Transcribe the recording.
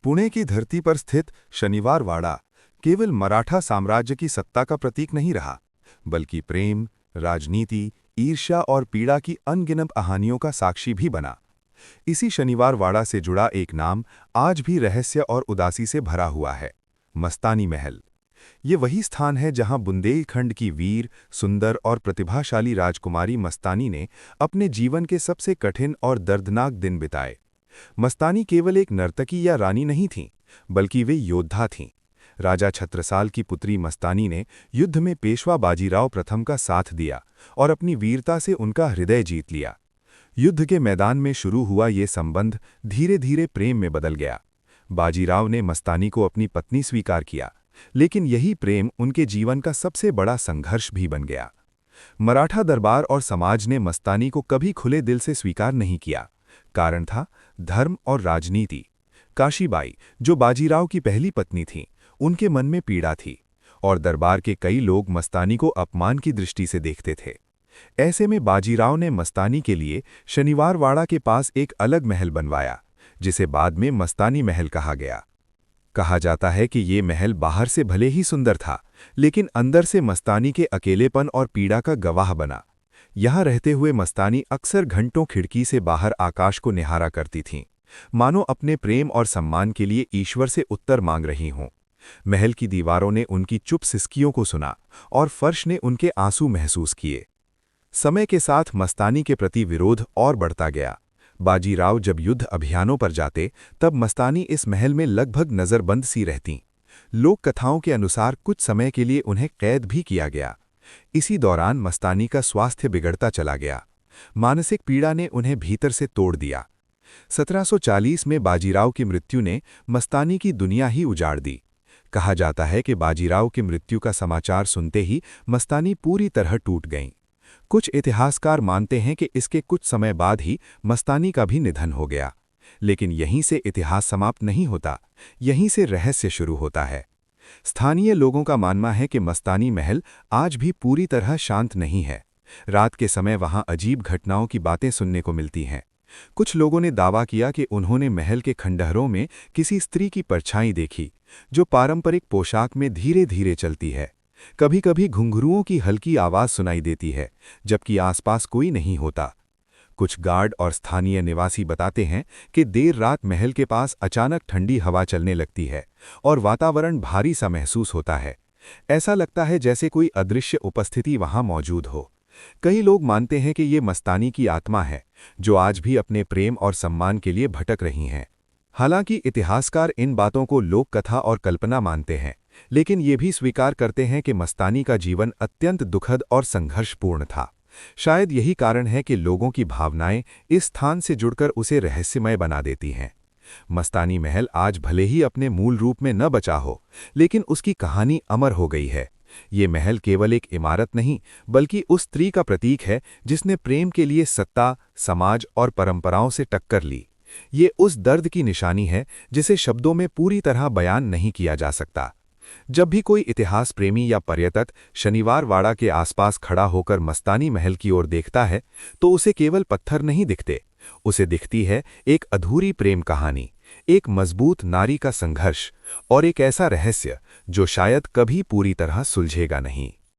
पुणे की धरती पर स्थित शनिवार वाड़ा केवल मराठा साम्राज्य की सत्ता का प्रतीक नहीं रहा, बल्कि प्रेम, राजनीति, ईर्ष्या और पीड़ा की अनगिनत कहानियों का साक्षी भी बना। इसी शनिवार वाड़ा से जुड़ा एक नाम आज भी रहस्य और उदासी से भरा हुआ है, मस्तानी महल। ये वही स्थान है जहां बुंदेलखंड की वीर, सुंदर और प्रतिभाशाली राजकुमारी मस्तानी ने अपने जीवन के सबसे कठिन और दर्दनाक दिन बिताए। मस्तानी केवल एक नर्तकी या रानी नहीं थीं, बल्कि वे योद्धा थीं। राजा छत्रसाल की पुत्री मस्तानी ने युद्ध में पेशवा बाजीराव प्रथम का साथ दिया और अपनी वीरता से उनका हृदय जीत लिया। युद्ध के मैदान में शुरू हुआ ये संबंध धीरे धीरे प्रेम में बदल गया। बाजीराव ने मस्तानी को अपनी पत्नी स्वीकार किया, लेकिन यही प्रेम उनके जीवन का सबसे बड़ा संघर्ष भी बन गया। मराठा दरबार और समाज ने मस्तानी को कभी खुले दिल से स्वीकार नहीं किया। कारण था धर्म और राजनीति। काशीबाई, जो बाजीराव की पहली पत्नी थीं, उनके मन में पीड़ा थी और दरबार के कई लोग मस्तानी को अपमान की दृष्टि से देखते थे। ऐसे में बाजीराव ने मस्तानी के लिए शनिवार वाड़ा के पास एक अलग महल बनवाया, जिसे बाद में मस्तानी महल कहा गया। कहा जाता है कि ये महल बाहर से भले ही सुंदर था, लेकिन अंदर से मस्तानी के अकेलेपन और पीड़ा का गवाह बना। यहाँ रहते हुए मस्तानी अक्सर घंटों खिड़की से बाहर आकाश को निहारा करती थीं, मानो अपने प्रेम और सम्मान के लिए ईश्वर से उत्तर मांग रही हों। महल की दीवारों ने उनकी चुप सिसकियों को सुना और फर्श ने उनके आंसू महसूस किए। समय के साथ मस्तानी के प्रति विरोध और बढ़ता गया। बाजीराव जब युद्ध अभियानों पर जाते, तब मस्तानी इस महल में लगभग नज़रबंद सी रहतीं। लोक कथाओं के अनुसार कुछ समय के लिए उन्हें कैद भी किया गया। इसी दौरान मस्तानी का स्वास्थ्य बिगड़ता चला गया। मानसिक पीड़ा ने उन्हें भीतर से तोड़ दिया। 1740 में बाजीराव की मृत्यु ने मस्तानी की दुनिया ही उजाड़ दी। कहा जाता है कि बाजीराव की मृत्यु का समाचार सुनते ही मस्तानी पूरी तरह टूट गईं। कुछ इतिहासकार मानते हैं कि इसके कुछ समय बाद ही मस्तानी का भी निधन हो गया। लेकिन यहीं से इतिहास समाप्त नहीं होता, यहीं से रहस्य शुरू होता है। स्थानीय लोगों का मानना है कि मस्तानी महल आज भी पूरी तरह शांत नहीं है। रात के समय वहां अजीब घटनाओं की बातें सुनने को मिलती हैं। कुछ लोगों ने दावा किया कि उन्होंने महल के खंडहरों में किसी स्त्री की परछाई देखी, जो पारंपरिक पोशाक में धीरे धीरे चलती है। कभी कभी घुंघरुओं की हल्की आवाज सुनाई देती है, जबकि आसपास कोई नहीं होता। कुछ गार्ड और स्थानीय निवासी बताते हैं कि देर रात महल के पास अचानक ठंडी हवा चलने लगती है और वातावरण भारी सा महसूस होता है। ऐसा लगता है जैसे कोई अदृश्य उपस्थिति वहां मौजूद हो। कई लोग मानते हैं कि ये मस्तानी की आत्मा है, जो आज भी अपने प्रेम और सम्मान के लिए भटक रही हैं। हालांकि इतिहासकार इन बातों को लोक कथा और कल्पना मानते हैं, लेकिन ये भी स्वीकार करते हैं कि मस्तानी का जीवन अत्यंत दुखद और संघर्षपूर्ण था। शायद यही कारण है कि लोगों की भावनाएं इस स्थान से जुड़कर उसे रहस्यमय बना देती हैं। मस्तानी महल आज भले ही अपने मूल रूप में न बचा हो, लेकिन उसकी कहानी अमर हो गई है। ये महल केवल एक इमारत नहीं, बल्कि उस स्त्री का प्रतीक है जिसने प्रेम के लिए सत्ता, समाज और परंपराओं से टक्कर ली। ये उस दर्द की निशानी है जिसे शब्दों में पूरी तरह बयान नहीं किया जा सकता। जब भी कोई इतिहास प्रेमी या पर्यटक शनिवार वाड़ा के आसपास खड़ा होकर मस्तानी महल की ओर देखता है, तो उसे केवल पत्थर नहीं दिखते, उसे दिखती है एक अधूरी प्रेम कहानी, एक मजबूत नारी का संघर्ष और एक ऐसा रहस्य जो शायद कभी पूरी तरह सुलझेगा नहीं।